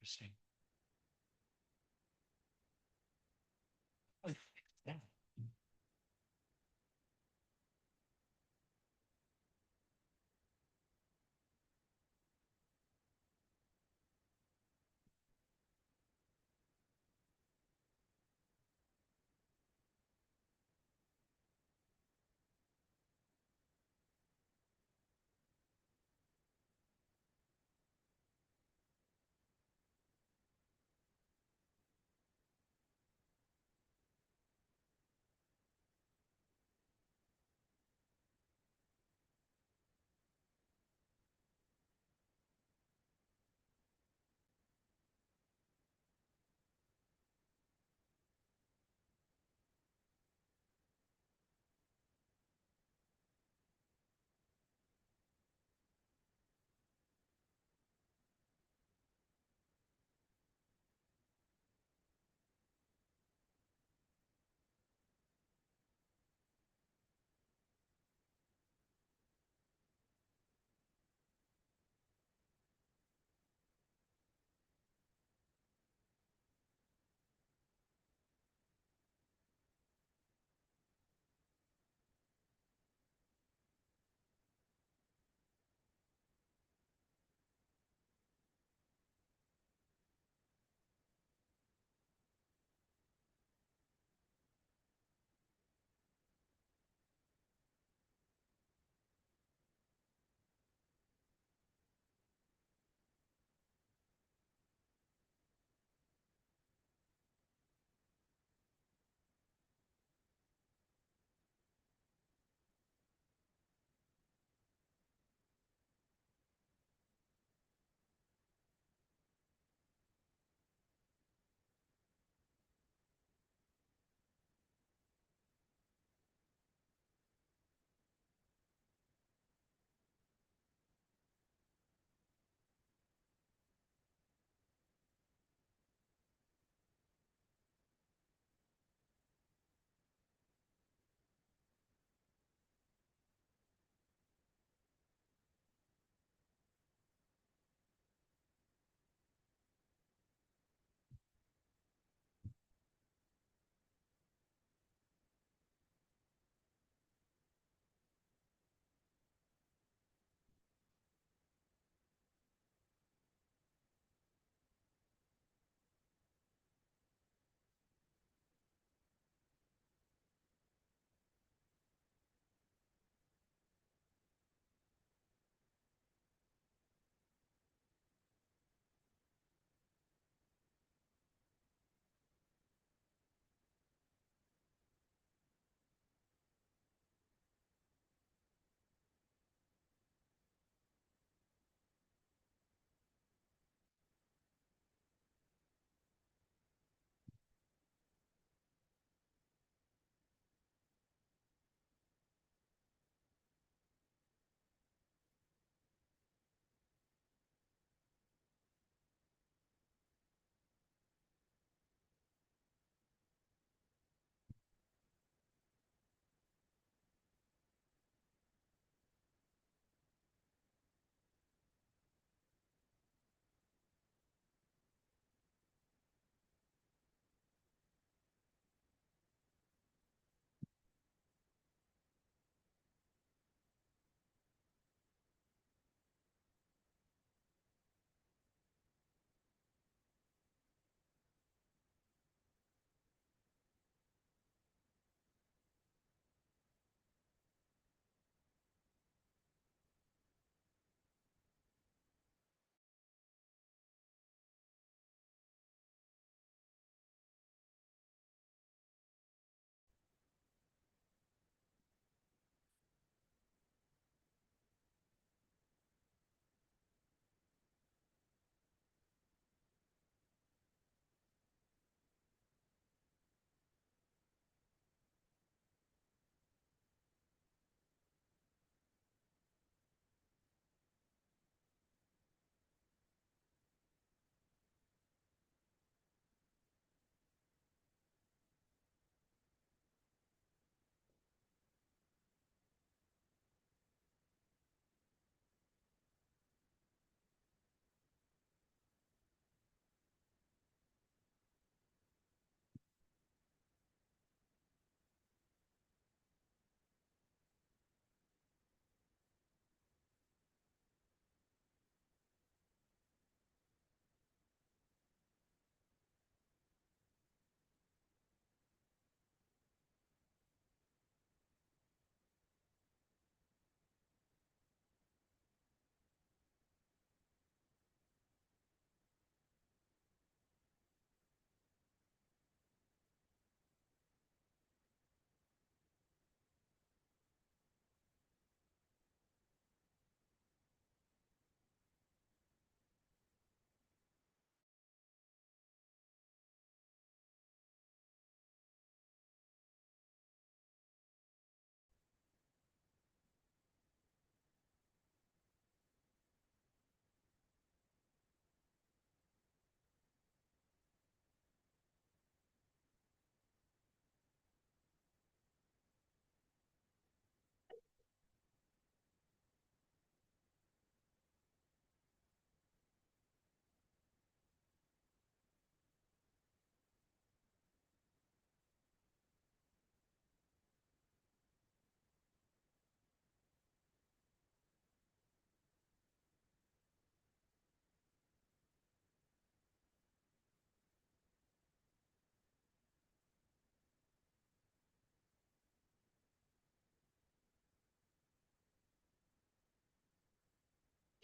Interesting. Oh, yeah.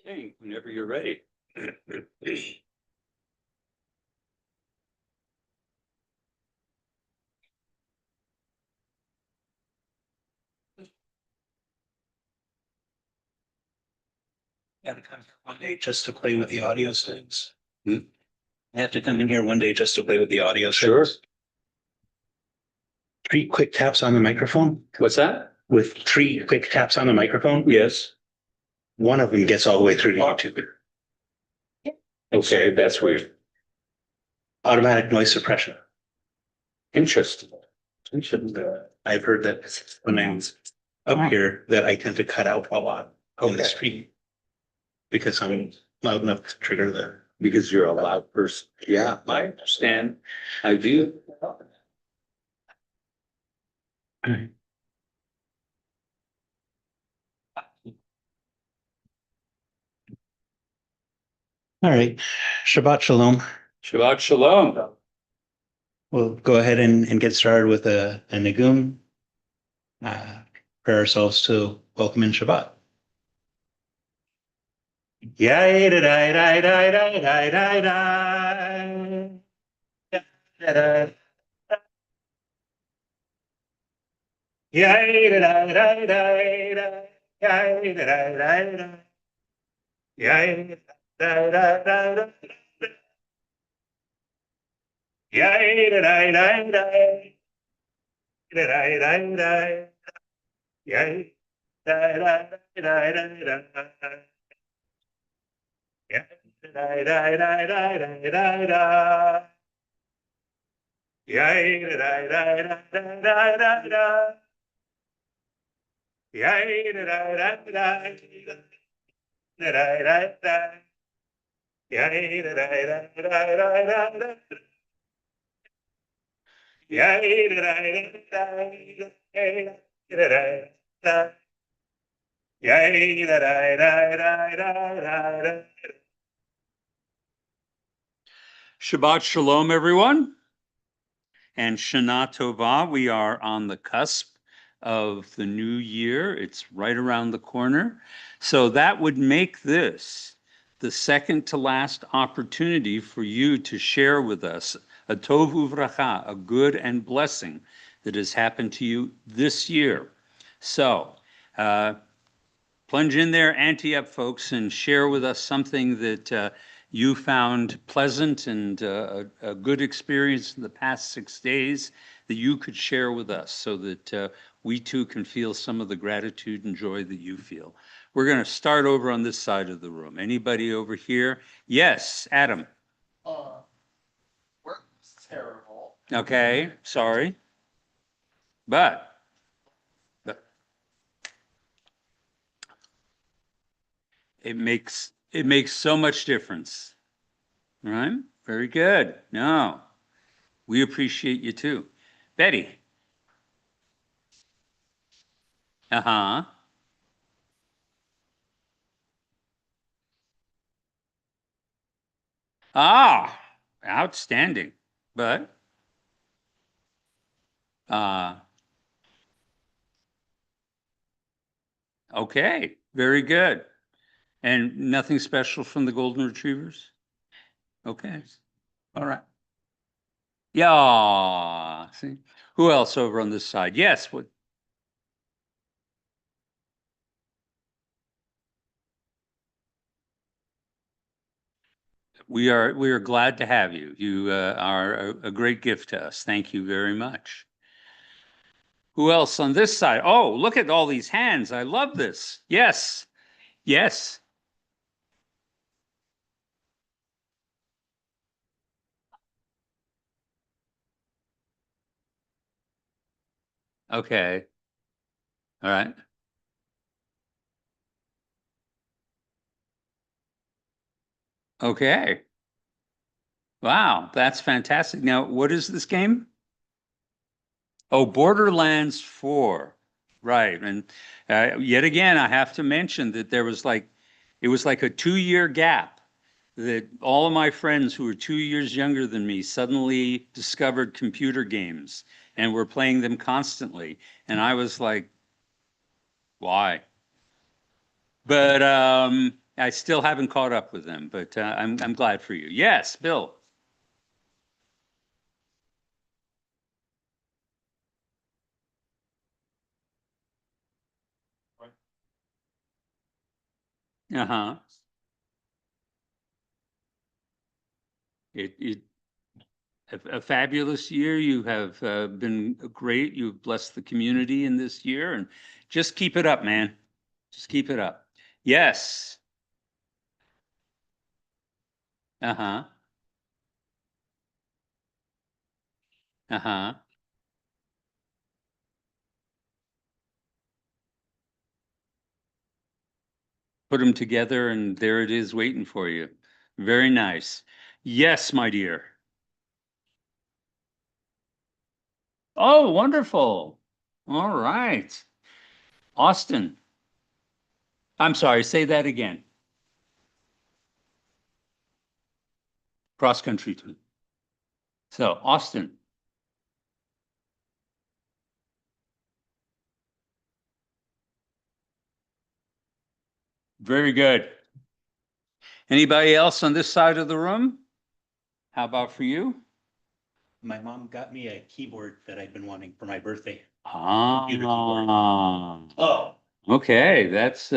Okay, whenever you're ready. Gotta come here one day just to play with the audio settings. Hmm? I have to come in here one day just to play with the audio Sure. settings. 3 quick taps on the microphone. What's that? With 3 quick taps on the microphone, Yes. one of them gets all the way through to YouTube. Okay, that's weird. Automatic noise suppression. Interesting. I've heard that when I'm up here, that I tend to cut out a lot in the Okay. street because I'm loud enough to trigger the. Because you're a loud person. Yeah, I understand. I do. All right, Shabbat Shalom. Shabbat Shalom. We'll go ahead and get started with a niggun. Prepare ourselves to welcome in Shabbat. Yai da da da da da da da da. Da da. Yai da da da da da. Yai da da da da. Yai da da da da. Yai da da da da. Da da da da. Yai da da da da da. Yeah, da da da da da da da. Yeah, da da da da da da da. Yeah, da da da da da da da da. Yeah, da da da da da da da. Yeah, da da da da da da da. Yeah, da da da da da da. Shabbat Shalom, everyone. And Shana Tova, we are on the cusp of the new year. It's right around the corner. So that would make this the second to last opportunity for you to share with us a tov uvracha, a good and blessing that has happened to you this year. So plunge in there, ante up, folks, and share with us something that you found pleasant and a good experience in the past 6 days that you could share with us so that we too can feel some of the gratitude and joy that you feel. We're going to start over on this side of the room. Anybody over here? Yes, Adam. Work was terrible. Okay, sorry. But it makes so much difference. All right? Very good. No, we appreciate you too. Betty. Uh-huh. Ah, outstanding. But uh okay, very good. And nothing special from the golden retrievers? Okay. All right. Yeah. See. Who else over on this side? Yes, what we are glad to have you. You are a great gift to us. Thank you very much. Who else on this side? Oh, look at all these hands. I love this. Yes. Yes. Okay. All right. Okay. Wow, that's fantastic. Now, what is this game? Oh, Borderlands 4. Right. And yet again, I have to mention that it was like a 2 year gap that all of my friends who were 2 years younger than me suddenly discovered computer games and were playing them constantly. And I was like, why? But I still haven't caught up with them, but I'm glad for you. Yes, Bill. Uh-huh. It a fabulous year. You have been great. You've blessed the community in this year, and just keep it up, man. Just keep it up. Yes. Uh-huh. Uh-huh. Put them together, and there it is waiting for you. Very nice. Yes, my dear. Oh, wonderful. All right. Austin. I'm sorry, say that again. Cross country too. So, Austin. Very good. Anybody else on this side of the room? How about for you? My mom got me a keyboard that I've been wanting for my birthday. Computer keyboard. Ah, Oh, okay, that's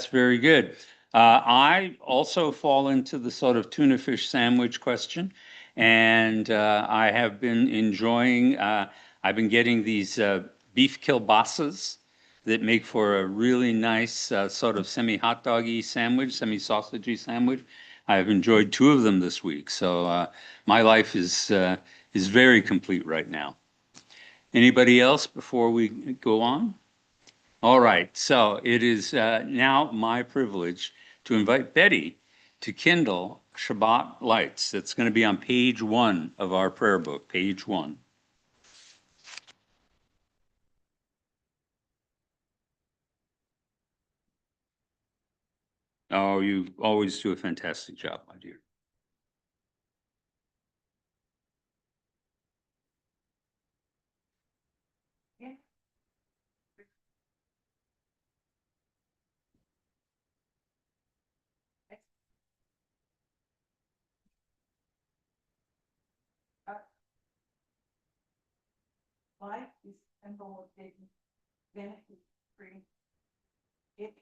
very good. I also fall into the sort of tuna fish sandwich question, and I have been enjoying. I've been getting these beef kielbasa's that make for a really nice sort of semi hot doggy sandwich, semi sausagey sandwich. I've enjoyed two of them this week, so my life is very complete right now. Anybody else before we go on? All right, so it is now my privilege to invite Betty to kindle Shabbat lights. It's going to be on page 1 of our prayer book, page 1. Oh, you always do a fantastic job, my dear. Life is symbol of dignity, benefit, free. It,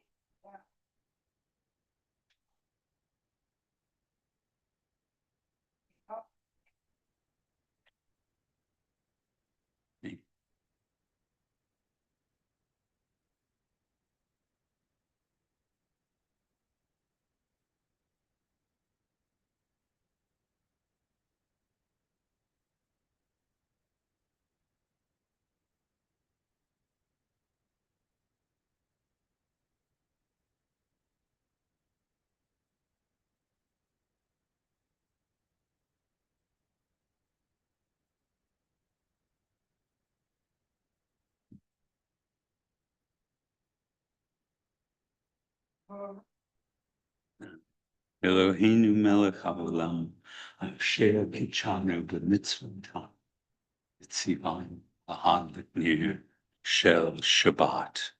Eloheinu melech haolam, asher kitchanu b'mitzvotam, tzivan ahad l'nir shel Shabbat.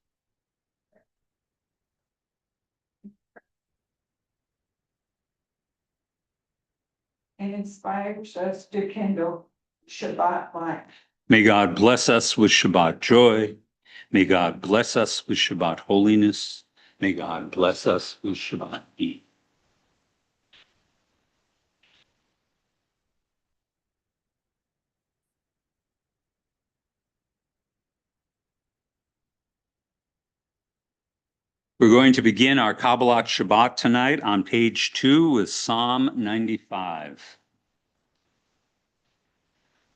and inspires us to kindle Shabbat light. May God bless us with Shabbat joy. May God bless us with Shabbat holiness. May God bless us with Shabbat peace. We're going to begin our Kabbalat Shabbat tonight on page 2 with Psalm 95.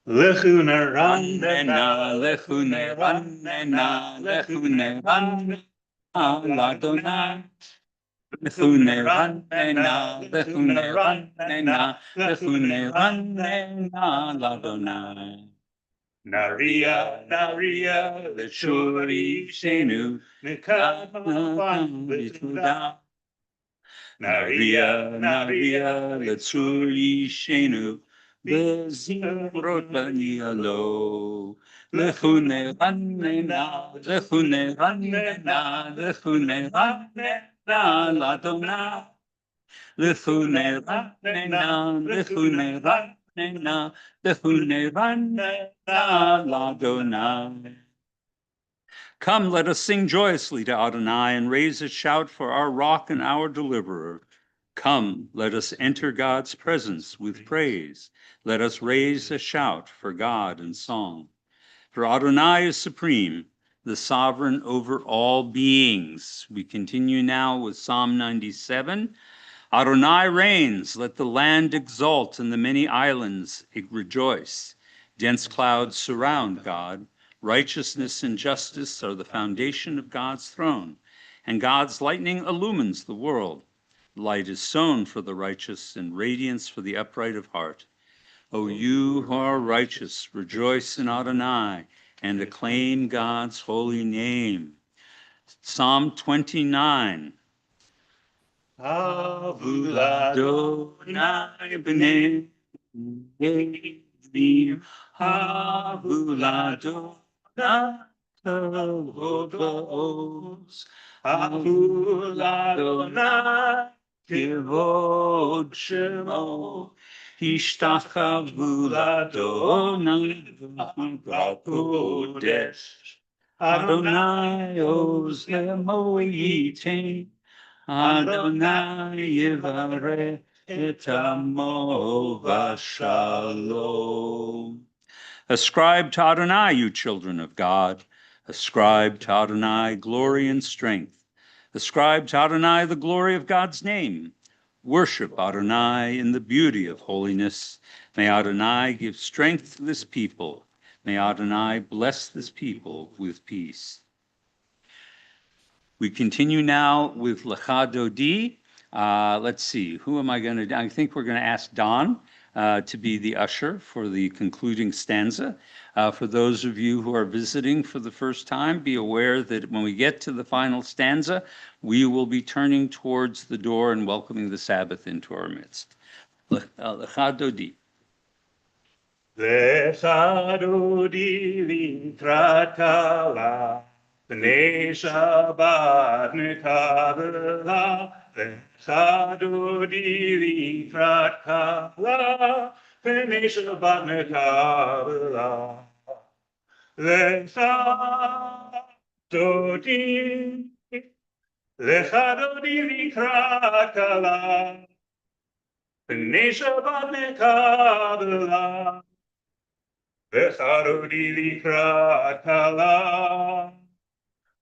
Lechu neranena, lechu neranena, lechu neranena, l'Adonai. Lechu neranena, lechu neranena, lechu neranena, l'Adonai. Naria, Naria, Lechuri shenu, Nekavan v'tuda. Naria, Naria, Lechuri shenu, Bezimrot banialo. Lechune ranena, lechune ranena, lechune ranena, Ladonai. Lechune ranena, lechune ranena, lechune ranena, Ladonai. Come, let us sing joyously to Adonai and raise a shout for our rock and our deliverer. Come, let us enter God's presence with praise. Let us raise a shout for God in song. For Adonai is supreme, the sovereign over all beings. We continue now with Psalm 97. Adonai reigns, let the land exult and the many islands rejoice. Dense clouds surround God. Righteousness and justice are the foundation of God's throne, and God's lightning illumines the world. Light is sown for the righteous and radiance for the upright of heart. O you who are righteous, rejoice in Adonai and acclaim God's holy name. Psalm 29. Adonai b'nei Levi, Adonai Tavos, Adonai Kivod Shemo, Ishtachavu Adonai Kodesh, Adonai Oz Lemoitin. Adonai Yivareh et Amo v'shalom. Ascribe to Adonai, you children of God. Ascribe to Adonai glory and strength. Ascribe to Adonai the glory of God's name. Worship Adonai in the beauty of holiness. May Adonai give strength to this people. May Adonai bless this people with peace. We continue now with Lecha Dodi. Let's see, who am I going to, I think we're going to ask Don to be the usher for the concluding stanza. For those of you who are visiting for the first time, be aware that when we get to the final stanza, we will be turning towards the door and welcoming the Sabbath into our midst. Lecha Dodi. Lecha Dodi likrat kala, B'nei Shabbat nekabela, Lecha Dodi likrat kala, B'nei Shabbat nekabela. Lecha Dodi, Lecha Dodi likrat kala, B'nei Shabbat nekabela. Lecha Dodi likrat kala,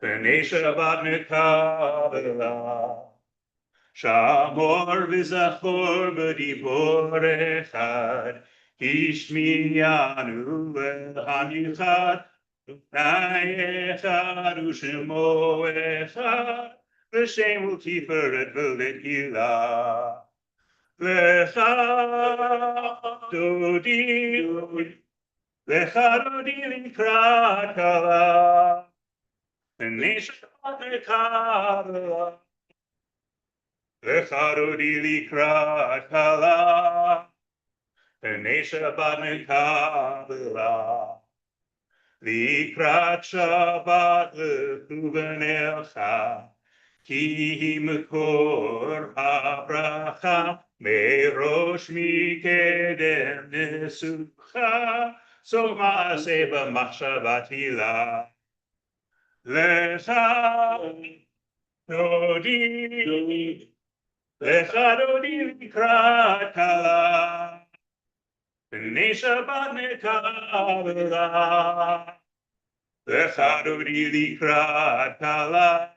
B'nei Shabbat nekabela. Shamor v'zachor b'dibor echad, Hishmiyanu l'cham yichad, Adonai echad u'shemo echad, V'shem u'tiferet v'letila. Lecha Dodi, Lecha Dodi likrat kala, B'nei Shabbat nekabela. Lecha Dodi likrat kala, B'nei Shabbat nekabela. Likrat Shabbat lechuven elcha, Ki hi mekor habracha, Merosh mikedem nesucha, So maaseh b'machshavat hilah. Lecha Dodi, Lecha Dodi likrat kala, B'nei Shabbat nekabela. Lecha Dodi likrat kala,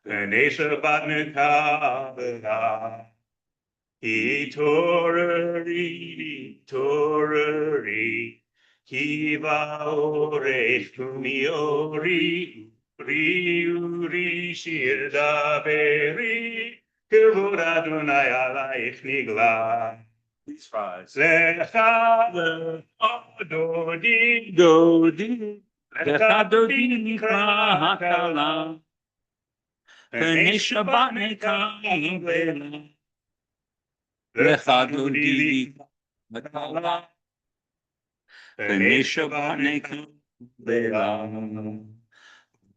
B'nei Shabbat nekabela. Torari, Ki va'orech kumiori, Uri shir daveri, Kevod Adonai alayich nigla. Please rise. Lecha Dodi, Lecha Dodi likrat kala, B'nei Shabbat nekabela. Lecha Dodi likrat kala, B'nei Shabbat nekabela.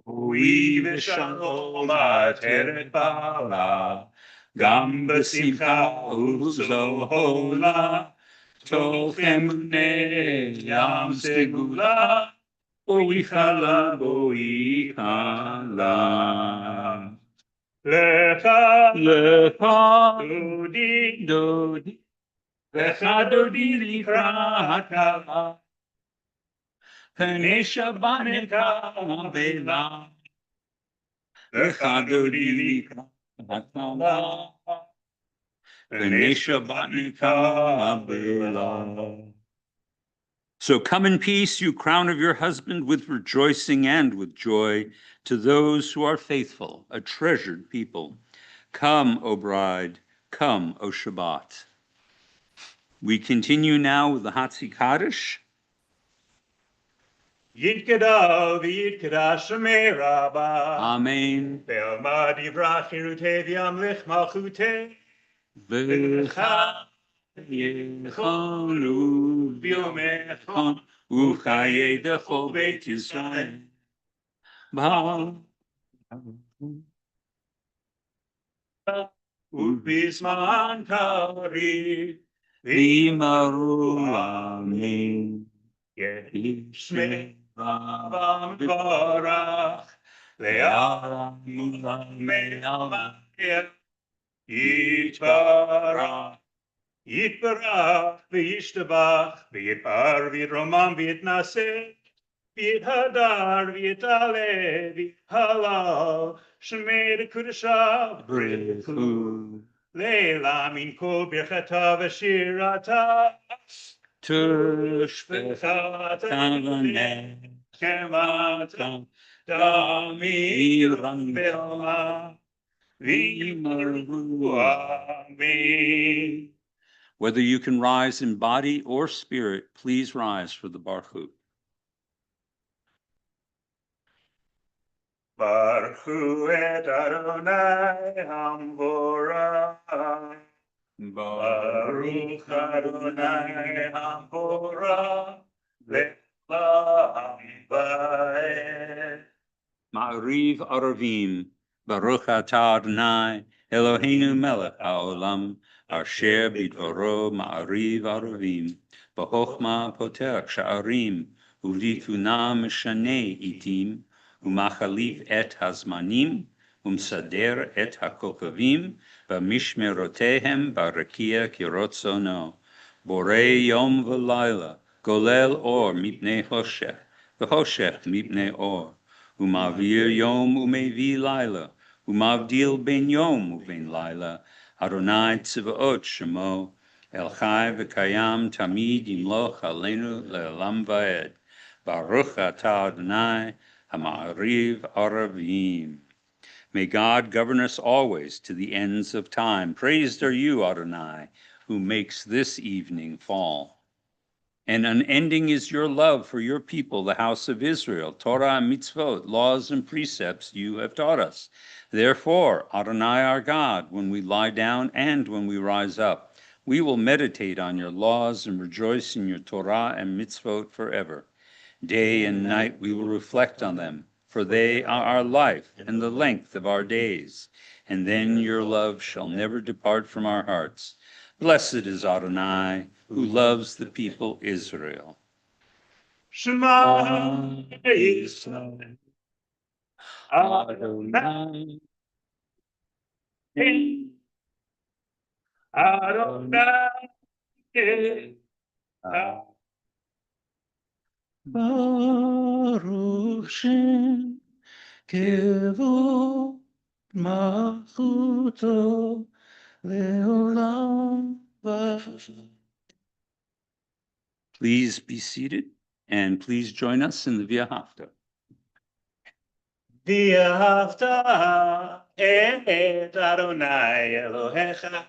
אוי ושלום עטרת בעלה, גם בשמחה ובזוהלה, תוך אמוני ים סגולה, בואי חלה, בואי חלה. לך, לך, דודי, דודי, לך דודי לקראת כלה, פני שבת נקבלה. לך דודי לקראת כלה, פני שבת נקבלה. So come in peace, you crown of your husband, with rejoicing and with joy, to those who are faithful, a treasured people. Come, O bride, come, O Shabbat. We continue now with the Hatzi Kaddish. Yitkada v'yitkada shemei rabba. Amen. Ve'alma divrach hirutei v'yamlich malchutei. V'cha yechonu v'yomechon u'chayei dechol Beit Yisrael. Ubizman kari V'imaru amen. Yishmei Rabam Dvarach Le'alam Me'almaya Yitbarach Yitbarach V'yishtabach V'yitbar V'yitromam V'yitnaseh V'yithadar V'yitale V'yithalal Shemei Kudashav Brechu Leila min kol birchata v'shirata Tushbechat Kavanet Kemata Damiran Belma V'yimaru Amin. Whether you can rise in body or spirit, please rise for the Baruch. Baruch et Adonai Hamvorah. Baruch Adonai Hamvorah Le'olam Vaed. Ma'ariv Aravim, Baruch atah Adonai, Eloheinu melech haolam, asher bidvaro Ma'ariv Aravim, B'chochma potech sha'arim, u'v'tuna mishanei itim, u'machalif et hazmanim, u'msader et hakokavim, b'mishmerotehem barakia kirotzono, borei yom v'layla, golel or mipnei hoshech, v'hoshech mipnei or, Umavir yom umevi laila, umavdil ben yom uben laila, Adonai tziva'ot shemo, El chai v'kayam tamid yimloch aleinu le'olam va'ed, Baruch atah Adonai, ha'ma'ariv aravim. May God govern us always to the ends of time. Praised are you, Adonai, who makes this evening fall. And unending is your love for your people, the house of Israel. Torah and mitzvot, laws and precepts you have taught us. Therefore, Adonai our God, when we lie down and when we rise up, we will meditate on your laws and rejoice in your Torah and mitzvot forever. Day and night we will reflect on them, for they are our life and the length of our days. And then your love shall never depart from our hearts. Blessed is Adonai, who loves the people Israel. Shema Yisrael Adonai Adonai Baruch Shem Kevod Malchuto Leolam V'Shalom. Please be seated and please join us in the Via Hafta. V'ahavta et Adonai Elohecha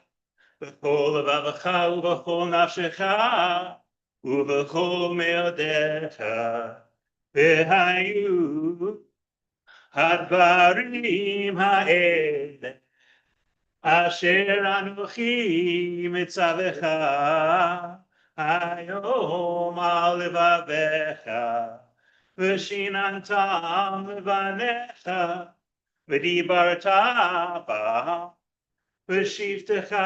b'chol levavecha u'b'chol nafshecha u'b'chol me'odecha v'hayu hadvarim ha'ele asher anochi mitzavecha hayom al levavecha ושיננתם לבניך, ודיברת בם, ושבתך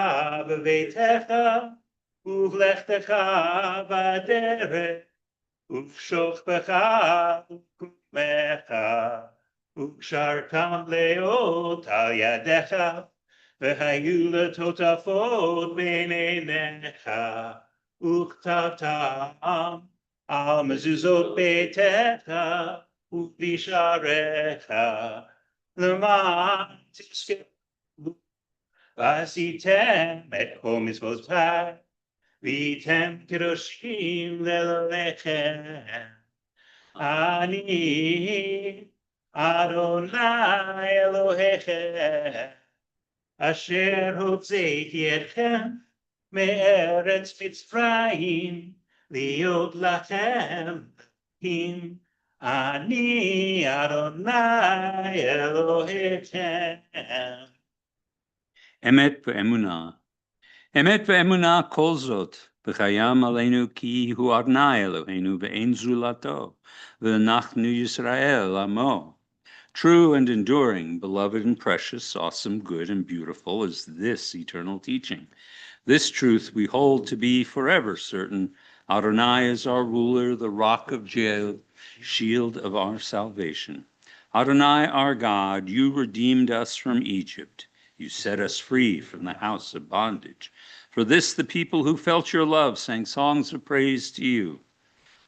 בביתך, ובלכתך בדרך, ובשוכבך ובקומך, וקשרתם לאות על ידיך, והיו לטוטפות בין עיניך, וכתבתם על מזוזות ביתך ובשעריך, למען תזכרו, ועשיתם את כל מצוותיי, והייתם קדושים לאלוהיכם. אני אדוני אלוהיכם, אשר הוצאתי אתכם מארץ מצרים, להיות לכם אלוהים. אני אדוני אלוהיכם. אמת ואמונה. אמת ואמונה כל זאת, וקיים עלינו כי הוא אדוני אלוהינו ואין זולתו, ואנחנו ישראל עמו. True and enduring, beloved and precious, awesome, good, and beautiful is this eternal teaching. This truth we hold to be forever certain. Adonai is our ruler, the rock of Jael, shield of our salvation. Adonai, our God, you redeemed us from Egypt. You set us free from the house of bondage. For this, the people who felt your love sang songs of praise to you.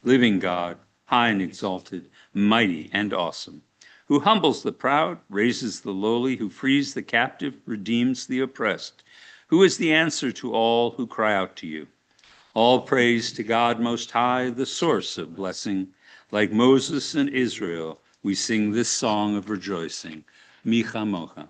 Living God, high and exalted, mighty and awesome, who humbles the proud, raises the lowly, who frees the captive, redeems the oppressed, who is the answer to all who cry out to you. All praise to God Most High, the source of blessing. Like Moses and Israel, we sing this song of rejoicing. Micha Mocha.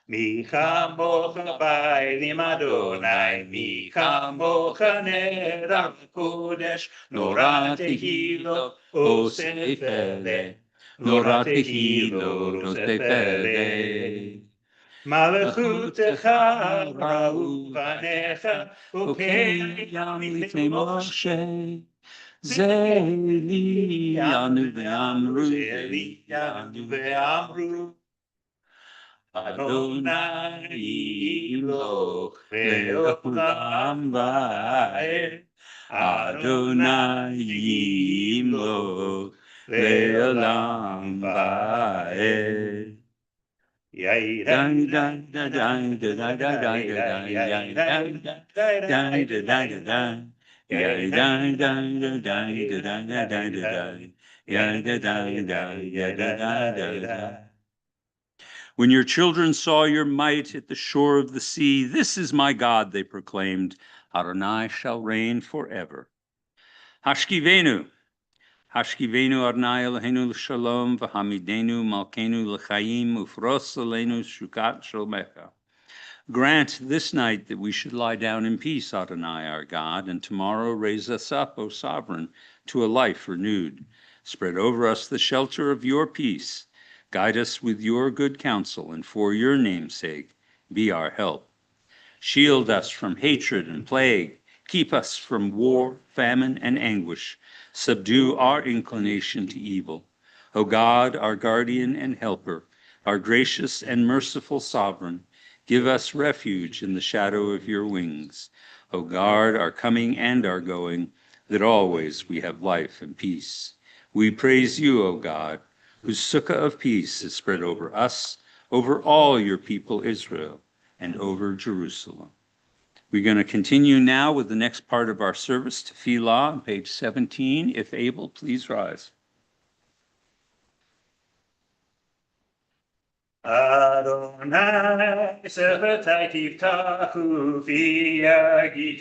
מי כמוך בעלים אדוני, מי כמוך נער קודש, נורא תהילו עושה פלא, נורא תהילו עושה פלא. מלכותך ראו פניך, וקיים לפני משה. זה לי אנו ואמרו, זה לי אנו ואמרו. אדוני ימלוך לעולם ועד, אדוני ימלוך לעולם ועד. When your children saw your might at the shore of the sea, this is my God, they proclaimed. Adonai shall reign forever. Hashkivenu. Hashkivenu Adonai Eloheinu l'shalom v'hamidenu malkeinu l'chaim ufros aleinu shukat shalmecha. Grant this night that we should lie down in peace, Adonai our God, and tomorrow raise us up, O sovereign, to a life renewed. Spread over us the shelter of your peace. Guide us with your good counsel, and for your name's sake, be our help. Shield us from hatred and plague. Keep us from war, famine, and anguish. Subdue our inclination to evil. O God, our guardian and helper, our gracious and merciful sovereign, give us refuge in the shadow of your wings. O guard our coming and our going, that always we have life and peace. We praise you, O God, whose sukkah of peace is spread over us, over all your people Israel, and over Jerusalem. We're going to continue now with the next part of our service, Tefillah, on page 17. If able, please rise. Adonai, Sevatai Tiftachu, V'yagi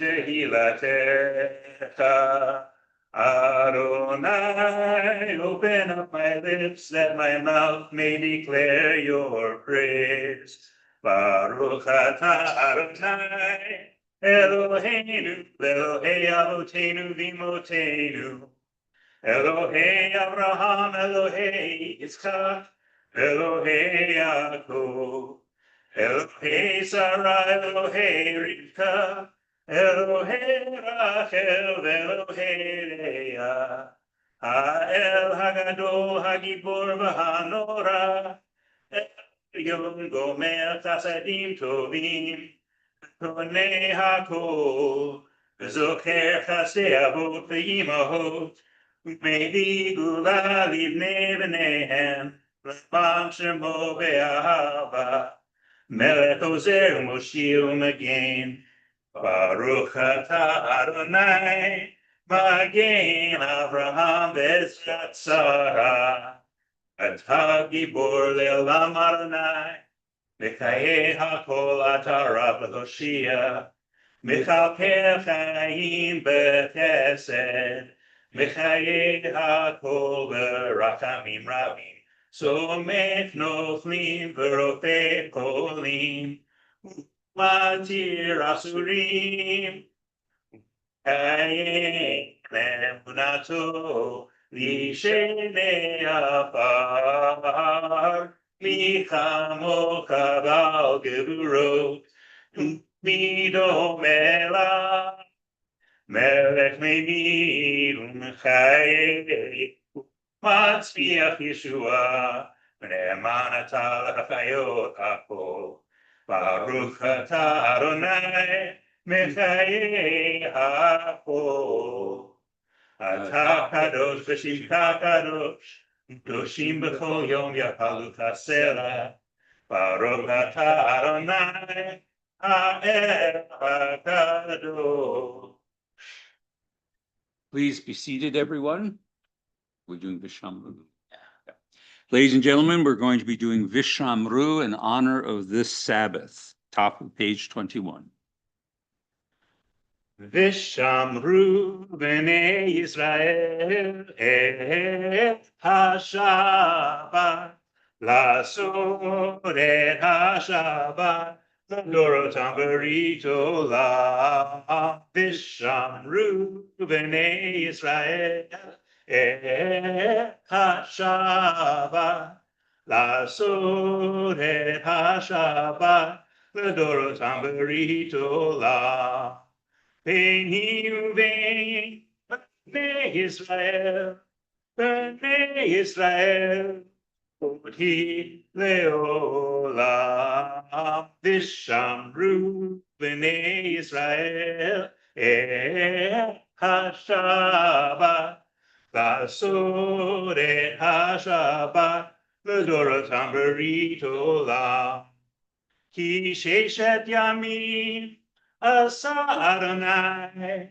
Tehilatecha. Adonai, open up my lips that my mouth may declare your praise. Baruch atah Adonai, Eloheinu, Elohei Avotenu v'Imotenu, Elohei Abraham, Elohei Yitzchak, Elohei Yaakov, Elohei Sarah, Elohei Rivka, Elohei Rachel, Elohei Leah, Ha'el Hagadol, Hagibor v'Hanora, Yom Gomer Chasadim Tovim, Konei HaKol, Zocher Chasdei Avot v'Imahot, Maybe Gula Livnei B'neihem, L'man Shemo Be'ahava, Melech Ozer Moshil Magen, Baruch Atah Adonai, Magen Avraham Bezrat Sarah, Atah Gibor Le'olam Adonai, Mechaye HaKol Atah Rav L'Hoshia, Mechalkel Chaim B'Chesed, Mechaye HaKol B'Rachamim Rabim, Somech Noflim V'Rofei Kolim, Matir Asurim, Chaye Lemunato, Lishenei Afar, Michamo Chabal Geburot, Mido Mela, Melech Meimid Chaye, Matzmiach Yeshua, Ne'eman Atah L'Chayot HaKol, Baruch Atah Adonai, Mechaye HaKol. Atah Kadosh v'Shimcha Kadosh, Doshim b'chol yom yachalu Tasela, Baruch Atah Adonai, Ha'el HaKadosh. Please be seated, everyone. We're doing Vishamru. Yeah. Ladies and gentlemen, we're going to be doing Vishamru in honor of this Sabbath. Top of page 21. Vishamru b'nei Yisrael et ha-Shabbat, la'asot et ha-Shabbat, l'dorotam b'rit olam. Vishamru b'nei Yisrael et ha-Shabbat, la'asot et ha-Shabbat, l'dorotam b'rit olam. B'nei uvein, b'nei Yisrael, b'nei Yisrael, oti leolam. Vishamru b'nei Yisrael, ha-Shabbat, la'asot et ha-Shabbat, l'dorotam b'rit olam. Ki sheshet yamim, Asa Adonai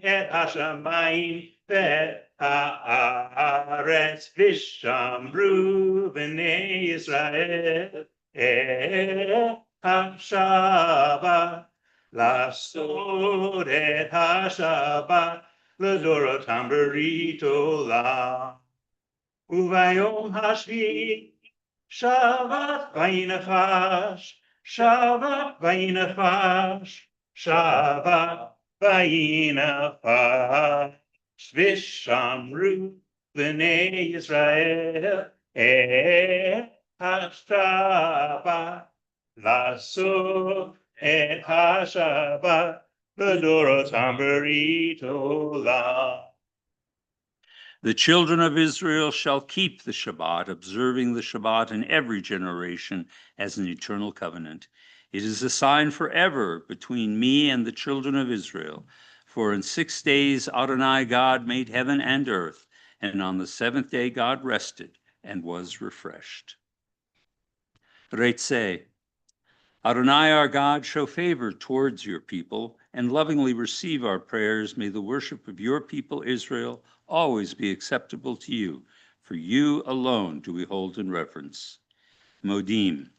et hashamayim ve'et haaretz, vishamru b'nei Yisrael et ha-Shabbat, la'asot et ha-Shabbat, l'dorotam b'rit olam. Uvayom hashvi, Shabbat vayinachash, Shabbat vayinachash, Shabbat vayinachash, Vishamru b'nei Yisrael et ha-Shabbat, la'asot et ha-Shabbat, l'dorotam b'rit olam. The children of Israel shall keep the Shabbat, observing the Shabbat in every generation as an eternal covenant. It is a sign forever between me and the children of Israel. For in 6 days Adonai God made heaven and earth, and on the 7th day God rested and was refreshed. Reitzeh. Adonai our God, show favor towards your people and lovingly receive our prayers. May the worship of your people Israel always be acceptable to you. For you alone do we hold in reverence. Modim.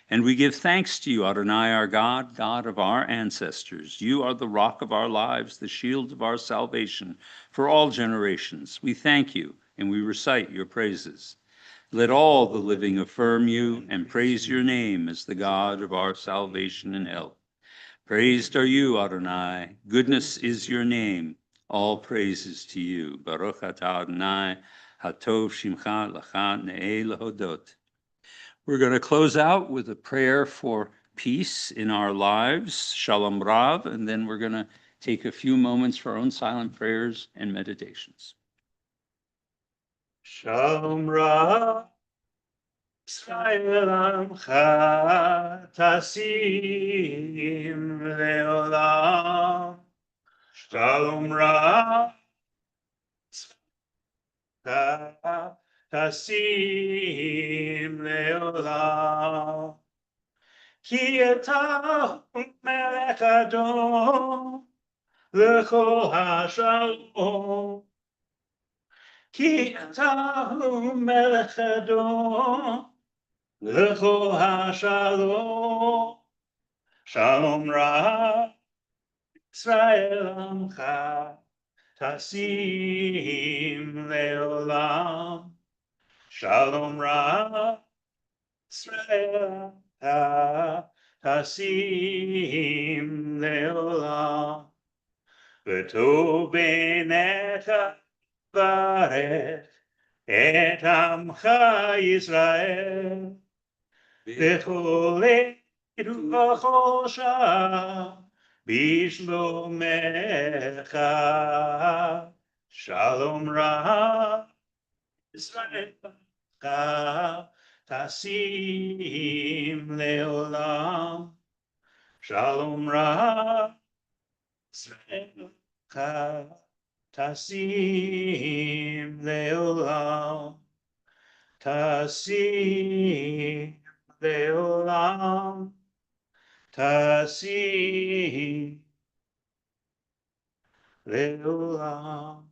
And we give thanks to you, Adonai our God, God of our ancestors. You are the rock of our lives, the shield of our salvation for all generations. We thank you and we recite your praises. Let all the living affirm you and praise your name as the God of our salvation and help. Praised are you, Adonai. Goodness is your name. All praises to you. Baruch atah Adonai, hatov shimcha lacha ne'eh lahodot. We're going to close out with a prayer for peace in our lives, Shalom Rav, and then we're going to take a few moments for our own silent prayers and meditations. Shalom Rav, Israel Amcha, Tasim Leolam. Shalom Rav, Tasim Leolam. Ki eta melech Adon, L'chol HaShalom. Ki אתה מלך אדום, לכל השלום. שלום רב, ישראל עמך, תשים לעולם. שלום רב, ישראל עמך, תשים לעולם. וטוב בעיניך ברך את עמך ישראל, בכל עת ובכל שעה, בשלומך. שלום רב, ישראל עמך, תשים לעולם. שלום רב, ישראל עמך, תשים לעולם, תשים לעולם, תשים לעולם.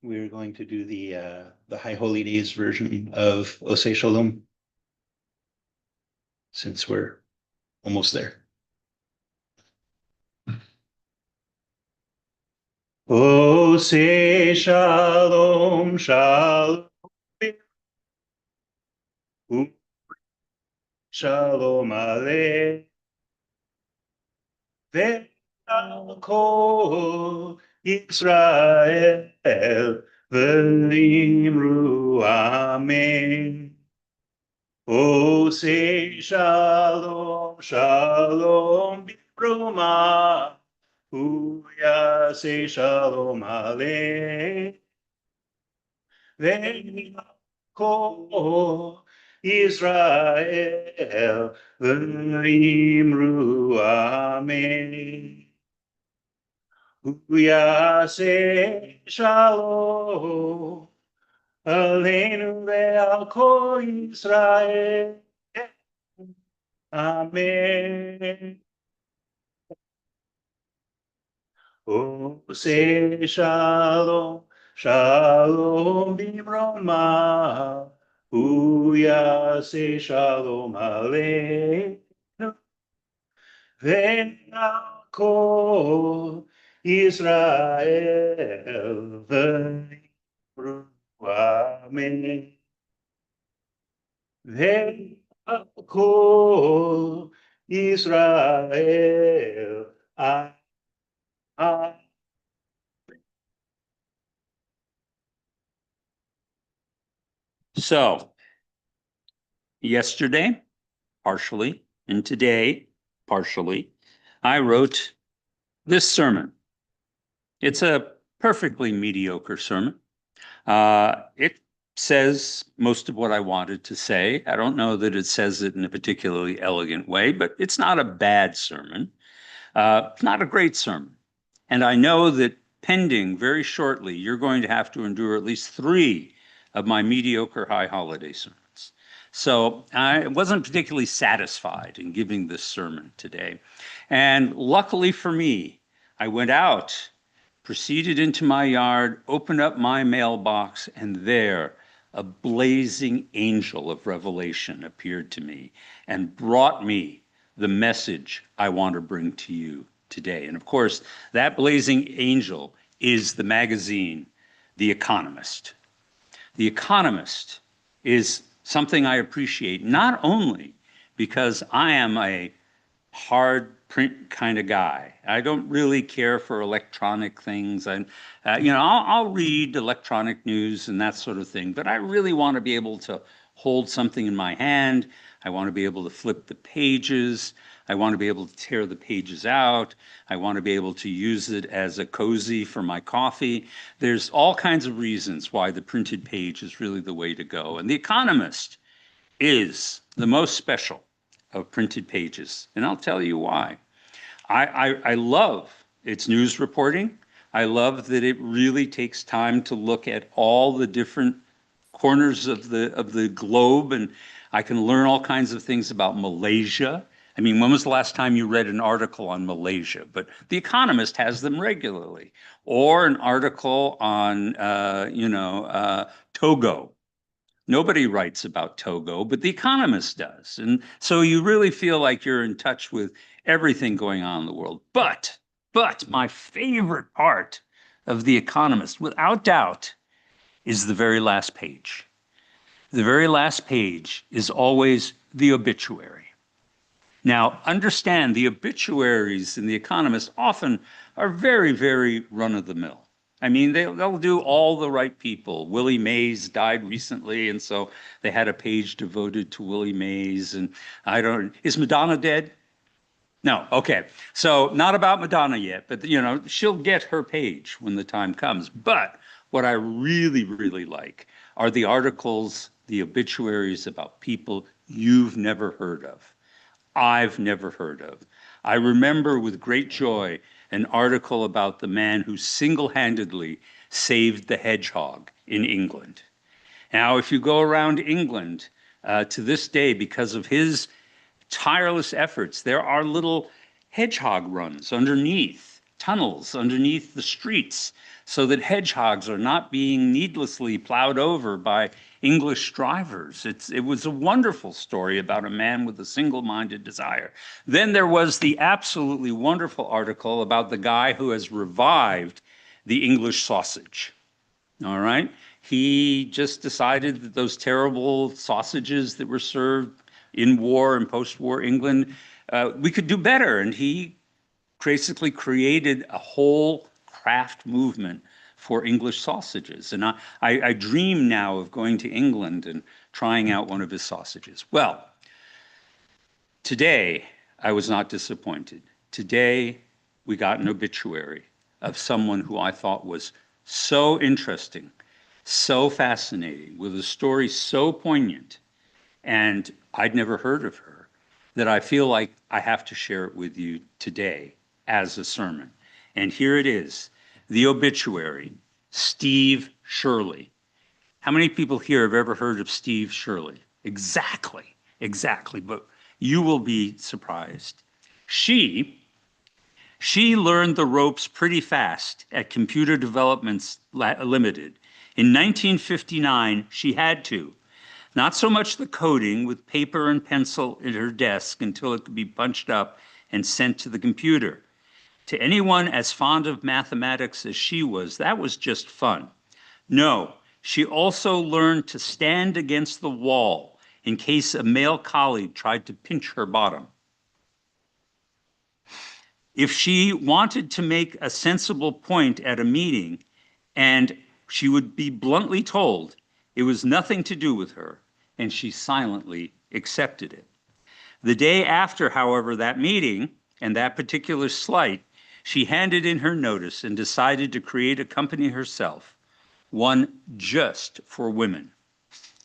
We're going to do the High Holy Days version of Osei Shalom, since we're almost there. Osei Shalom, Shalom, Shalom Aleichem, ve'al kol Yisrael, v'imru Amen. Osei Shalom, Shalom Bibroma, Uyasei Shalom Aleichem, ve'al kol Israel, v'imru Amen. Uyasei Shalom Aleinu ve'al kol Yisrael. Amen. Osei Shalom, Shalom Bibroma, Uyasei Shalom Aleinu ve'al kol Israel v'yivru amen. Ve'akol Israel I. So yesterday, partially, and today, partially, I wrote this sermon. It's a perfectly mediocre sermon. It says most of what I wanted to say. I don't know that it says it in a particularly elegant way, but it's not a bad sermon. It's not a great sermon. And I know that pending very shortly, you're going to have to endure at least 3 of my mediocre high holiday sermons. So I wasn't particularly satisfied in giving this sermon today. And luckily for me, I went out, proceeded into my yard, opened up my mailbox, and there a blazing angel of revelation appeared to me and brought me the message I want to bring to you today. And of course, that blazing angel is the magazine, The Economist. The Economist is something I appreciate, not only because I am a hard print kind of guy. I don't really care for electronic things. I'll read electronic news and that sort of thing, but I really want to be able to hold something in my hand. I want to be able to flip the pages. I want to be able to tear the pages out. I want to be able to use it as a cozy for my coffee. There's all kinds of reasons why the printed page is really the way to go. And The Economist is the most special of printed pages, and I'll tell you why. I love its news reporting. I love that it really takes time to look at all the different corners of the globe, and I can learn all kinds of things about Malaysia. I mean, when was the last time you read an article on Malaysia? But The Economist has them regularly, or an article on, Togo. Nobody writes about Togo, but The Economist does. And so you really feel like you're in touch with everything going on in the world. But my favorite part of The Economist, without doubt, is the very last page. The very last page is always the obituary. Now, understand the obituaries in The Economist often are very, very run-of-the-mill. I mean, they'll do all the right people. Willie Mays died recently, and so they had a page devoted to Willie Mays. And is Madonna dead? No, okay. So not about Madonna yet, but she'll get her page when the time comes. But what I really, really like are the articles, the obituaries about people you've never heard of. I've never heard of. I remember with great joy an article about the man who single-handedly saved the hedgehog in England. Now, if you go around England to this day, because of his tireless efforts, there are little hedgehog runs underneath, tunnels underneath the streets, so that hedgehogs are not being needlessly plowed over by English drivers. It was a wonderful story about a man with a single-minded desire. Then there was the absolutely wonderful article about the guy who has revived the English sausage. All right? He just decided that those terrible sausages that were served in war and post-war England, we could do better. And he basically created a whole craft movement for English sausages. And I dream now of going to England and trying out one of his sausages. Well, today I was not disappointed. Today we got an obituary of someone who I thought was so interesting, so fascinating, with a story so poignant, and I'd never heard of her, that I feel like I have to share it with you today as a sermon. And here it is, the obituary, Steve Shirley. How many people here have ever heard of Steve Shirley? Exactly, but you will be surprised. She learned the ropes pretty fast at Computer Developments Limited. In 1959, she had to. Not so much the coding with paper and pencil at her desk until it could be punched up and sent to the computer. To anyone as fond of mathematics as she was, that was just fun. No, she also learned to stand against the wall in case a male colleague tried to pinch her bottom. If she wanted to make a sensible point at a meeting, and she would be bluntly told it was nothing to do with her, and she silently accepted it. The day after, however, that meeting and that particular slight, she handed in her notice and decided to create a company herself, one just for women.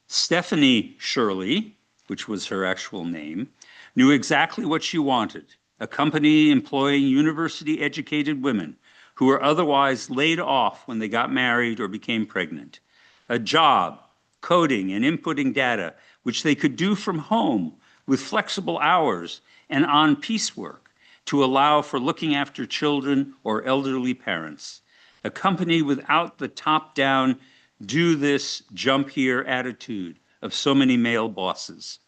Stephanie Shirley, which was her actual name, knew exactly what she wanted, a company employing university-educated women who were otherwise laid off when they got married or became pregnant, a job, coding and inputting data, which they could do from home with flexible hours and on piecework to allow for looking after children or elderly parents, a company without the top-down, do this, jump here attitude of so many male bosses,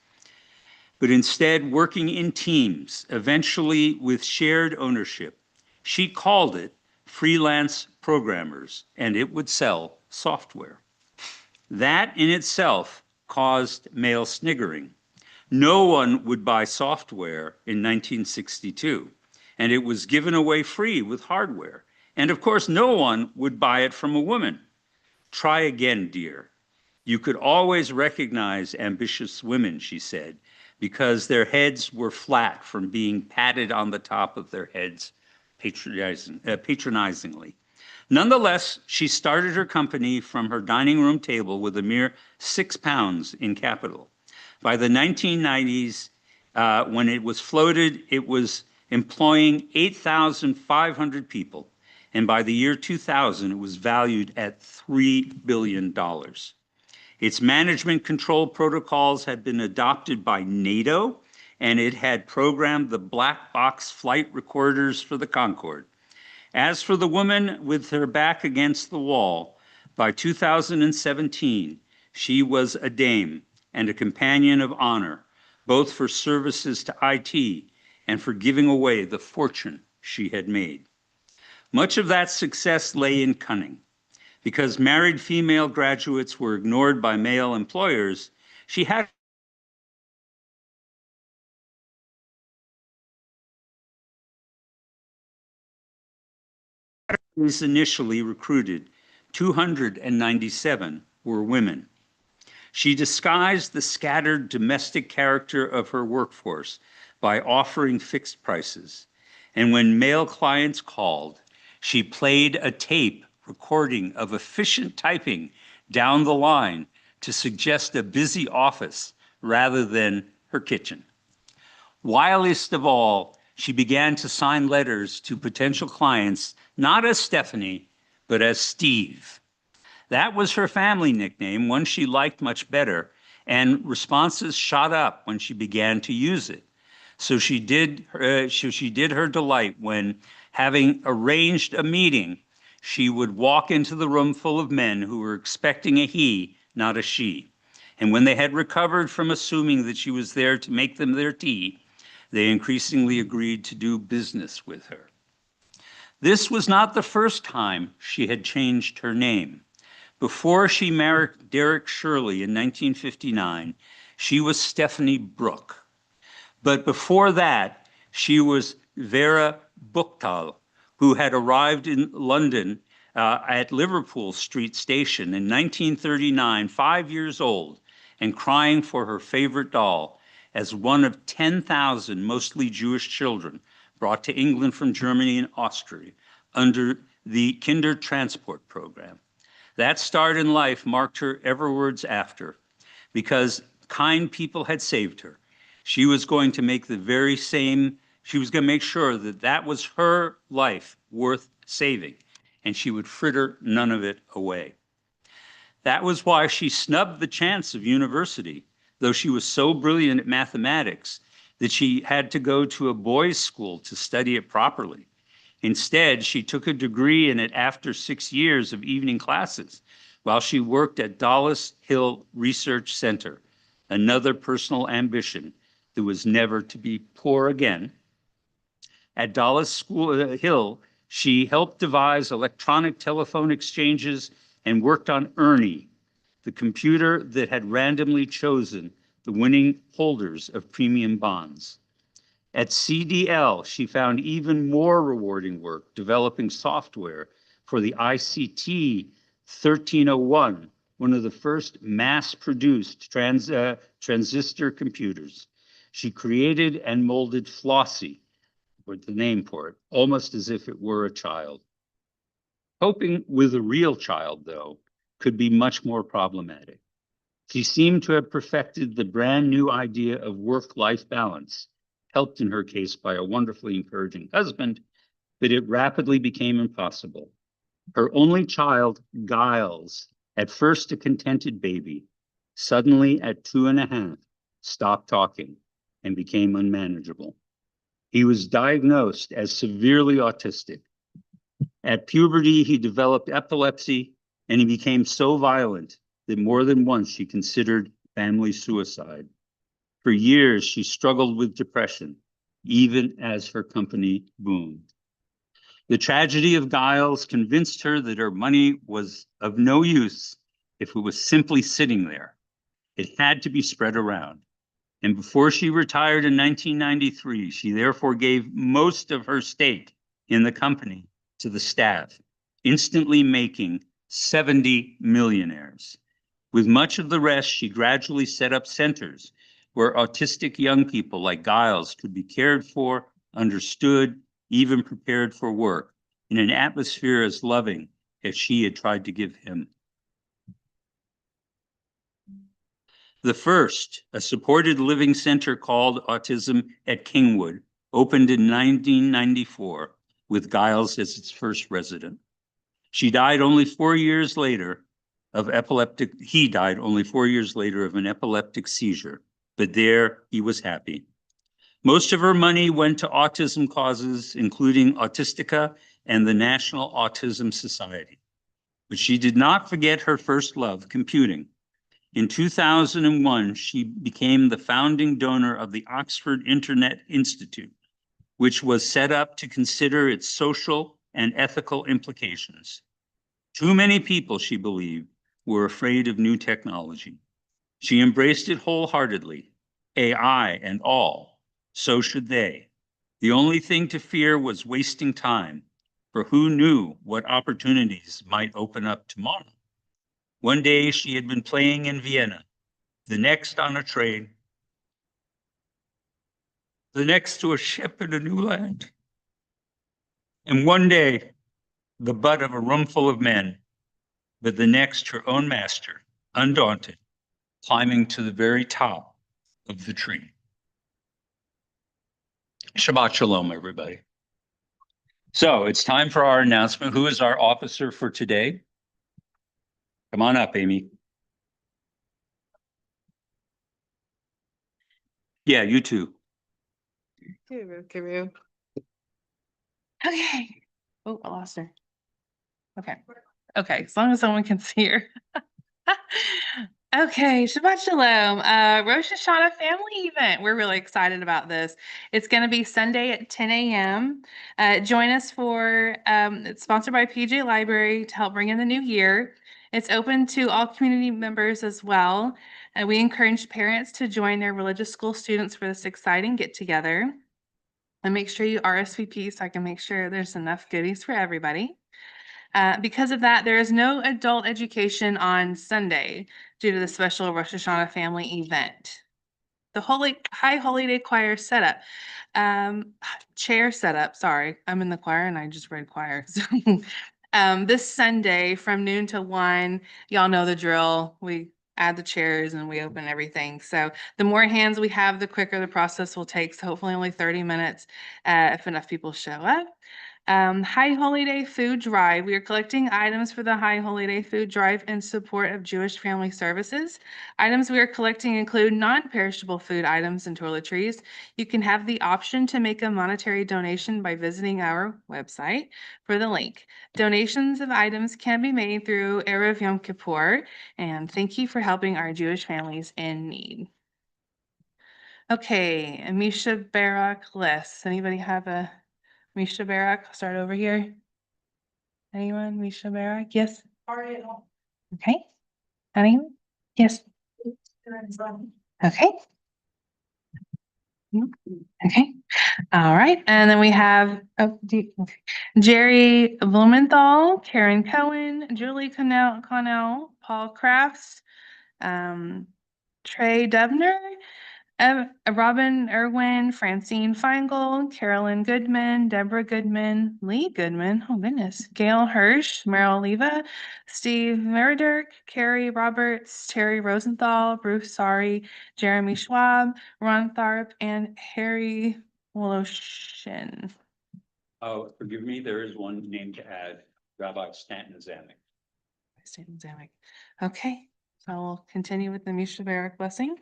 but instead working in teams, eventually with shared ownership. She called it freelance programmers, and it would sell software. That in itself caused male sniggering. No one would buy software in 1962, and it was given away free with hardware. And of course, no one would buy it from a woman. Try again, dear. You could always recognize ambitious women, she said, because their heads were flat from being patted on the top of their heads patronizingly. Nonetheless, she started her company from her dining room table with a mere £6 in capital. By the 1990s, when it was floated, it was employing 8,500 people. And by the year 2000, it was valued at $3 billion. Its management control protocols had been adopted by NATO, and it had programmed the black box flight recorders for the Concorde. As for the woman with her back against the wall, by 2017, she was a dame and a companion of honor, both for services to IT and for giving away the fortune she had made. Much of that success lay in cunning. Because married female graduates were ignored by male employers, she had initially recruited 297 were women. She disguised the scattered domestic character of her workforce by offering fixed prices. And when male clients called, she played a tape recording of efficient typing down the line to suggest a busy office rather than her kitchen. Wiliest of all, she began to sign letters to potential clients, not as Stephanie, but as Steve. That was her family nickname, one she liked much better, and responses shot up when she began to use it. So she did her delight when, having arranged a meeting, she would walk into the room full of men who were expecting a he, not a she. And when they had recovered from assuming that she was there to make them their tea, they increasingly agreed to do business with her. This was not the first time she had changed her name. Before she married Derek Shirley in 1959, she was Stephanie Brooke. But before that, she was Vera Buchtal, who had arrived in London at Liverpool Street Station in 1939, 5 years old, and crying for her favorite doll as one of 10,000 mostly Jewish children brought to England from Germany and Austria under the Kinder Transport Program. That start in life marked her everwards after, because kind people had saved her. She was going to make the very same, she was going to make sure that that was her life worth saving, and she would fritter none of it away. That was why she snubbed the chance of university, though she was so brilliant at mathematics that she had to go to a boys' school to study it properly. Instead, she took a degree in it after 6 years of evening classes while she worked at Dollis Hill Research Center, another personal ambition that was never to be poor again. At Dallas Hill, she helped devise electronic telephone exchanges and worked on Ernie, the computer that had randomly chosen the winning holders of premium bonds. At CDL, she found even more rewarding work developing software for the ICT 1301, one of the first mass-produced transistor computers. She created and molded Flossie, or the name for it, almost as if it were a child. Coping with a real child, though, could be much more problematic. She seemed to have perfected the brand new idea of work-life balance, helped in her case by a wonderfully encouraging husband, but it rapidly became impossible. Her only child, Giles, at first a contented baby, suddenly at 2.5, stopped talking and became unmanageable. He was diagnosed as severely autistic. At puberty, he developed epilepsy, and he became so violent that more than once she considered family suicide. For years, she struggled with depression, even as her company boomed. The tragedy of Giles convinced her that her money was of no use if it was simply sitting there. It had to be spread around. And before she retired in 1993, she therefore gave most of her stake in the company to the staff, instantly making 70 millionaires. With much of the rest, she gradually set up centers where autistic young people like Giles could be cared for, understood, even prepared for work in an atmosphere as loving as she had tried to give him. The first, a supported living center called Autism at Kingwood, opened in 1994 with Giles as its first resident. He died only 4 years later of an epileptic seizure, but there he was happy. Most of her money went to autism causes, including Autistica and the National Autism Society. But she did not forget her first love, computing. In 2001, she became the founding donor of the Oxford Internet Institute, which was set up to consider its social and ethical implications. Too many people, she believed, were afraid of new technology. She embraced it wholeheartedly, AI and all. So should they. The only thing to fear was wasting time, for who knew what opportunities might open up tomorrow. One day she had been playing in Vienna, the next on a train, the next to a ship in a new land. And one day, the butt of a room full of men, but the next her own master, undaunted, climbing to the very top of the tree. Shabbat Shalom, everybody. So it's time for our announcement. Who is our officer for today? Come on up, Amy. Yeah, you too. Okay. Oh, I lost her. Okay. As long as someone can see her. Okay, Shabbat Shalom. Rosh Hashanah family event. We're really excited about this. It's going to be Sunday at 10 a.m. Join us for, it's sponsored by PJ Library to help bring in the new year. It's open to all community members as well. We encourage parents to join their religious school students for this exciting get-together. And make sure you RSVP so I can make sure there's enough goodies for everybody. Because of that, there is no adult education on Sunday due to the special Rosh Hashanah family event. The High Holy Day choir setup, chair setup, sorry, I'm in the choir and I just read choir. So, this Sunday from noon to 1, y'all know the drill. We add the chairs and we open everything. So the more hands we have, the quicker the process will take. So hopefully only 30 minutes if enough people show up. High Holy Day Food Drive. We are collecting items for the High Holy Day Food Drive in support of Jewish Family Services. Items we are collecting include non-perishable food items and toiletries. You can have the option to make a monetary donation by visiting our website for the link. Donations of items can be made through Erev Yom Kippur, and thank you for helping our Jewish families in need. Okay, Misha Barak list. Anybody have a Misha Barak, start over here. Anyone? Misha Barak? Yes. Okay. Anyone? Yes. Okay. Okay. All right. And then we have okay. Jerry Blumenthal, Karen Cohen, Julie Connell, Paul Crafts, Trey Dubner, Robin Irwin, Francine Feingold, Carolyn Goodman, Deborah Goodman, Lee Goodman, oh goodness, Gail Hirsch, Meryl Leva, Steve Meridirk, Carrie Roberts, Terry Rosenthal, Bruce Sari, Jeremy Schwab, Ron Tharp, and Harry Woloshin. Oh, forgive me, there is one name to add, Rabbi Stanton Zamek. Stanton Zamek. Okay, so we'll continue with the Misha Barak blessing.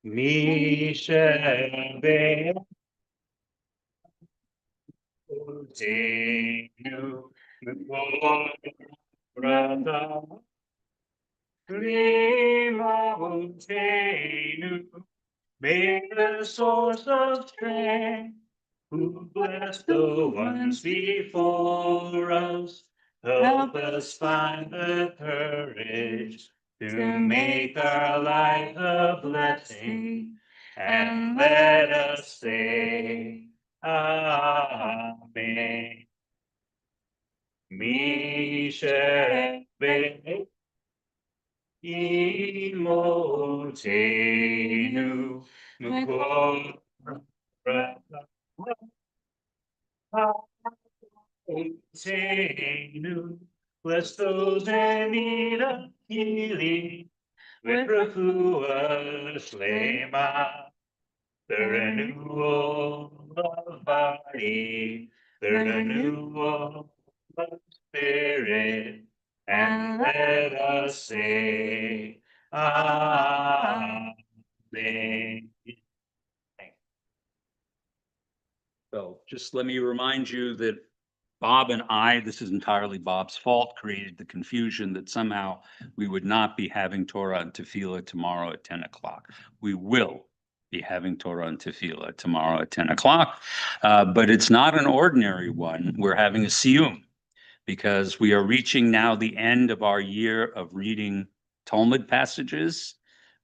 Misha Be'enu Brother Lima Utenu, make the source of strength, who bless the ones before us, help us find the courage to make our life a blessing, and let us say, Amen. Misha Imotenu Mukor bless those in need of healing with refuah shlema, the renewal of body, the renewal of spirit, and let us say, Amen. So just let me remind you that Bob and I, this is entirely Bob's fault, created the confusion that somehow we would not be having Torah and Tefillah tomorrow at 10 o'clock. We will be having Torah and Tefillah tomorrow at 10 o'clock, but it's not an ordinary one. We're having a siyum because we are reaching now the end of our year of reading Talmud passages,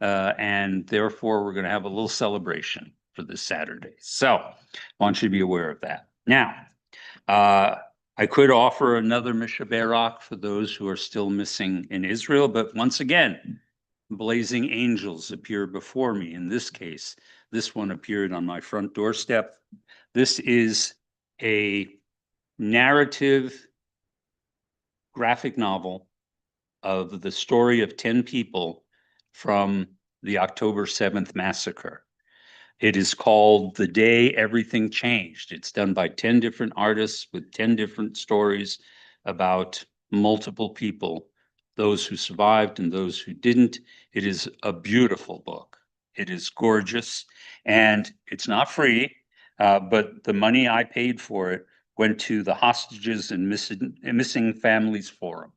and therefore we're going to have a little celebration for this Saturday. So I want you to be aware of that. Now, I could offer another Misha Barak for those who are still missing in Israel, but once again, blazing angels appear before me. In this case, this one appeared on my front doorstep. This is a narrative graphic novel of the story of 10 people from the October 7th massacre. It is called The Day Everything Changed. It's done by 10 different artists with 10 different stories about multiple people, those who survived and those who didn't. It is a beautiful book. It is gorgeous, and it's not free, but the money I paid for it went to the Hostages and Missing Families Forum.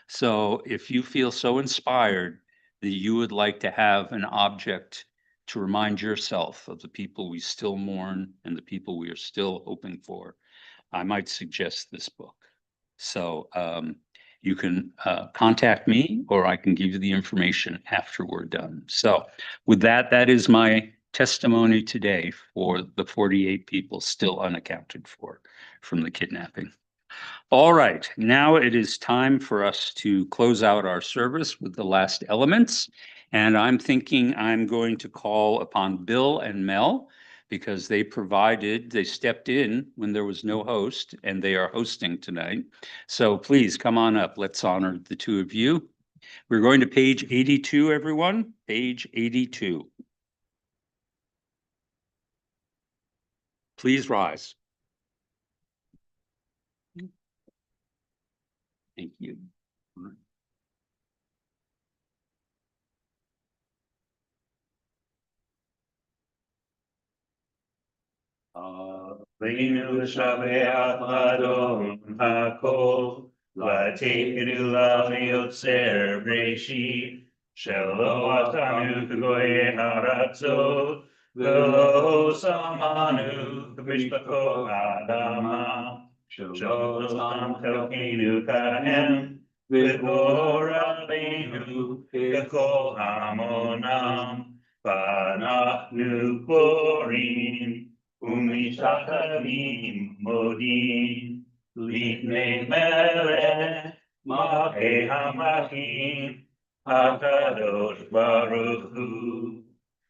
So if you feel so inspired that you would like to have an object to remind yourself of the people we still mourn and the people we are still hoping for, I might suggest this book. So you can contact me, or I can give you the information after we're done. So with that, that is my testimony today for the 48 people still unaccounted for from the kidnapping. All right, now it is time for us to close out our service with the last elements. And I'm thinking I'm going to call upon Bill and Mel because they stepped in when there was no host, and they are hosting tonight. So please come on up. Let's honor the two of you. We're going to page 82, everyone. Page 82. Please rise. Thank you. V'inu l'shabeach l'adon hakol, v'teikenu l'yotzer b'reshit, shelo atanu k'goyei haratzot, ולא שמענו במשפחות האדמה, שלושתם חלקנו כהם, ודור עלינו ככל המונם, ואנחנו קוראים ומשתחווים מודים, לפני מלך מלכי המלכים, הקדוש ברוך הוא.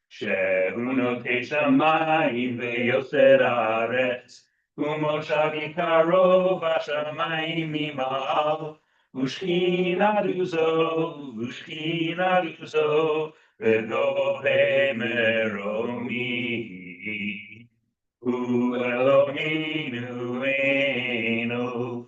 שהוא נוטה שמיים ויוסד הארץ, ומושבי קרוב השמיים ממעל, ושכינה זו, וגובה מרומי. הוא אלוהינו אינו,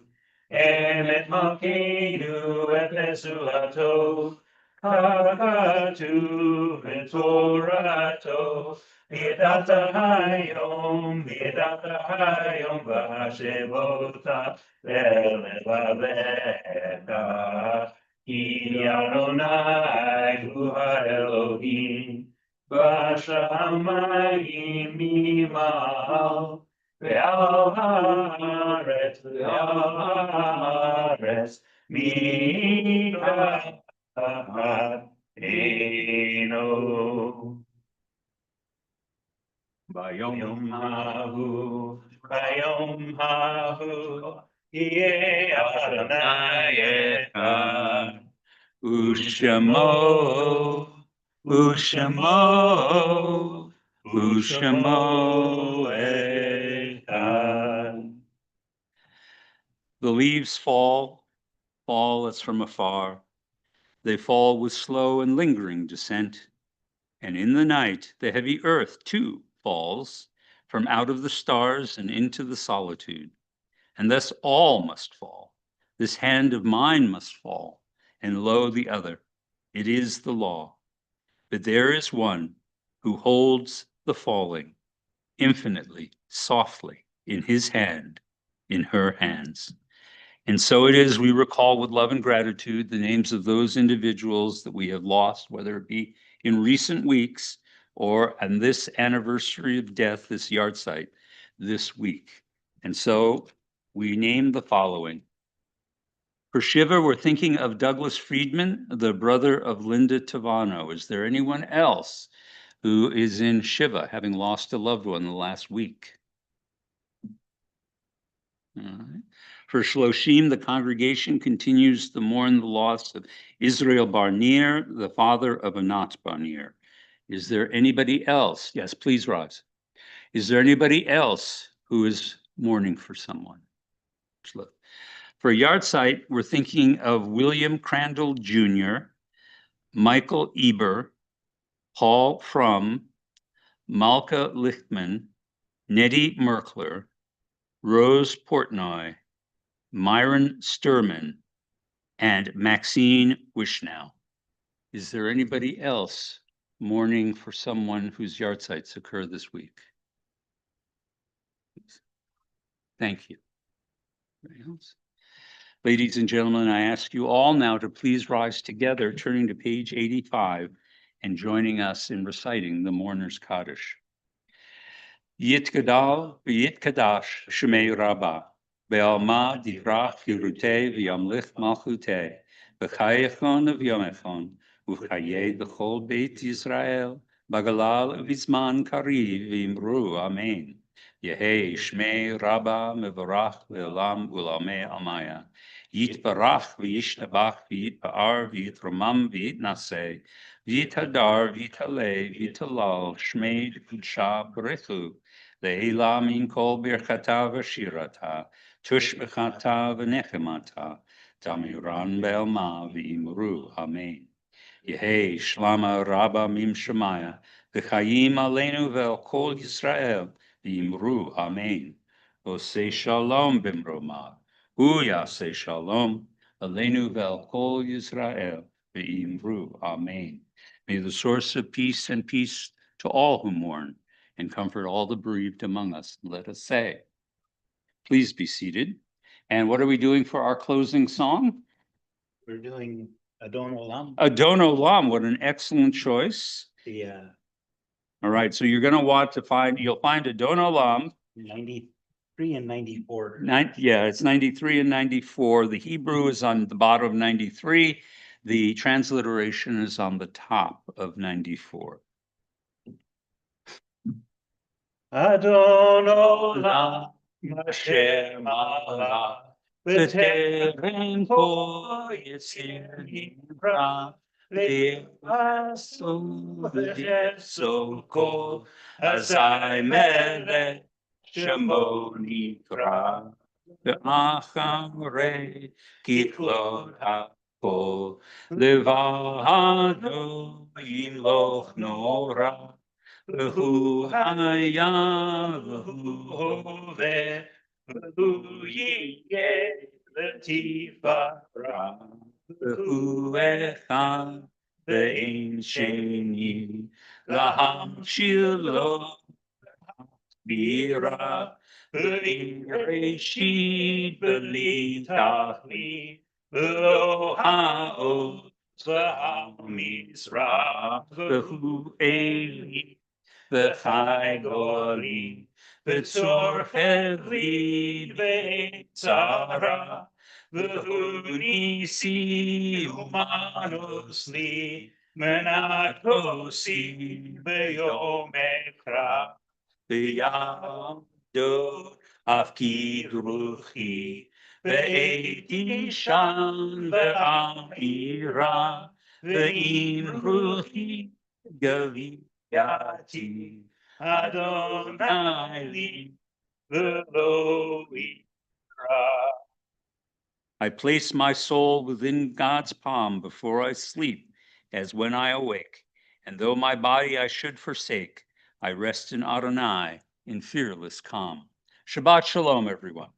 אמת מלכנו את נשואתו, כתוב בתורתו, וידעת היום והשבות ללבביך, כי אדוני הוא האלוהים, בשמיים ממעל, ועל הארץ מתחת. ביום ההוא יהיה אדוני אחד, ושמו אחד. The leaves fall as from afar. They fall with slow and lingering descent. And in the night, the heavy earth too falls from out of the stars and into the solitude. And thus all must fall. This hand of mine must fall, and lo, the other. It is the law. But there is one who holds the falling infinitely, softly, in his hand, in her hands. And so it is, we recall with love and gratitude the names of those individuals that we have lost, whether it be in recent weeks or on this anniversary of death, this yahrzeit, this week. And so we name the following. For Shiva, we're thinking of Douglas Friedman, the brother of Linda Tavano. Is there anyone else who is in Shiva, having lost a loved one the last week? All right. For Shloshim, the congregation continues to mourn the loss of Israel Barnir, the father of Anat Barnir. Is there anybody else? Yes, please rise. Is there anybody else who is mourning for someone? Let's look. For yahrzeit, we're thinking of William Crandall Jr., Michael Eber, Paul Frum, Malka Lichtman, Nettie Merkler, Rose Portnoy, Myron Sturman, and Maxine Wishnow. Is there anybody else mourning for someone whose yahrzeits occur this week? Thank you. Anybody else? Ladies and gentlemen, I ask you all now to please rise together, turning to page 85 and joining us in reciting the Mourner's Kaddish. Yitgadal v'yitkadash shemei Rabbah, ve'alma divrach yirutei v'yamlich malchutei, v'chayechon v'yomechon, v'chayei b'chol beit Yisrael, bagalal v'zman kariv v'imru, amen. Yehei shmei Rabbah mevarach le'olam u'lamei amaya. Yitbarach v'yishtabach v'yitba'ar v'yitromam v'yitnaseh, v'yithadar v'yitaleh v'yitalal shmei d'kudsha b'rechu, le'ela min kol birchata v'shirata, tushbechata v'nechemata, tamiran be'elma v'imru, amen. Yehei shlama Rabbah mim shemaya, v'chayim aleinu ve'el kol Yisrael, v'imru, amen. Osei shalom b'mromav. Yaseh shalom, aleinu ve'al kol Yisrael, ve'imru, amen. May the source of peace and peace to all who mourn, and comfort all the bereaved among us. Let us say. Please be seated. And what are we doing for our closing song? We're doing Adon Olam. Adon Olam, what an excellent choice. The All right, so you're gonna want to find, you'll find a Don Olam. 93 and 94. Yeah, it's 93 and 94. The Hebrew is on the bottom of 93. The transliteration is on the top of 94. Adon Olam, Hashem Allah, B'terem po Yitzir Nivra, V'yasu v'yeso kol, Azai melech Shemo Nikra, V'acharei kichlot hakol, levado yiloch nora. V'hu haya v'hu Hove, V'hu yiyeh L'tifara, v'hu echad ve'en sheni lahamshir lo bira v'li reshit v'li tachlit v'lo ha'od v'ha'mizrach v'hu eli v'chai goli v'tzor chevrid v'etzara v'hu nisi umanos li menat kosi b'yom ekra v'yamdo afkid ruchi v'eti shan v'amira v'im ruchi gavi Yati Adonai li v'lo yikra. I place my soul within God's palm before I sleep, as when I awake. And though my body I should forsake, I rest in Adonai in fearless calm. Shabbat Shalom, everyone.